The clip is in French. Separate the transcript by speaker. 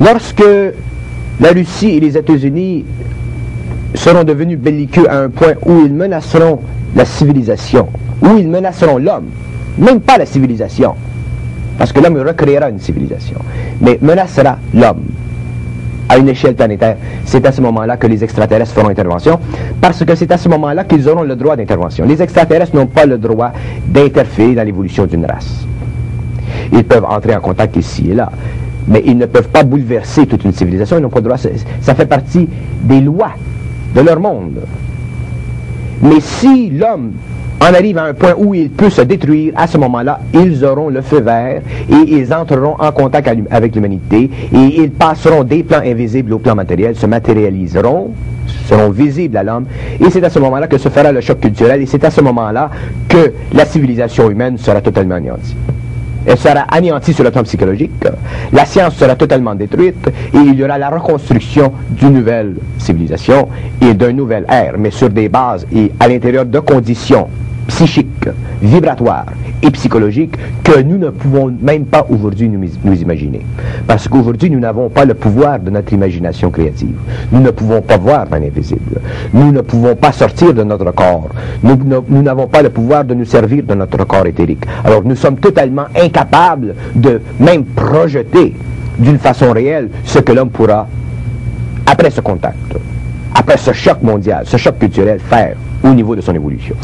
Speaker 1: Lorsque la Russie et les États-Unis seront devenus belliqueux à un point où ils menaceront la civilisation, où ils menaceront l'homme, même pas la civilisation, parce que l'homme recréera une civilisation, mais menacera l'homme à une échelle planétaire, c'est à ce moment-là que les extraterrestres feront intervention, parce que c'est à ce moment-là qu'ils auront le droit d'intervention. Les extraterrestres n'ont pas le droit d'interférer dans l'évolution d'une race. Ils peuvent entrer en contact ici et là, mais ils ne peuvent pas bouleverser toute une civilisation, ils n'ont pas le droit, ça fait partie des lois de leur monde. Mais si l'homme en arrive à un point où il peut se détruire, à ce moment-là, ils auront le feu vert et ils entreront en contact avec l'humanité et ils passeront des plans invisibles au plan matériel, se matérialiseront, seront visibles à l'homme, et c'est à ce moment-là que se fera le choc culturel, et c'est à ce moment-là que la civilisation humaine sera totalement anéantie. Elle sera anéantie sur le plan psychologique, la science sera totalement détruite, et il y aura la reconstruction d'une nouvelle civilisation et d'un nouvel ère, mais sur des bases et à l'intérieur de conditions psychiques, vibratoires et psychologiques que nous ne pouvons même pas aujourd'hui nous imaginer. Parce qu'aujourd'hui, nous n'avons pas le pouvoir de notre imagination créative. Nous ne pouvons pas voir dans l'invisible. Nous ne pouvons pas sortir de notre corps. Nous n'avons pas le pouvoir de nous servir de notre corps éthérique. Alors nous sommes totalement incapables de même projeter d'une façon réelle ce que l'homme pourra, après ce contact, après ce choc mondial, ce choc culturel, faire au niveau de son évolution.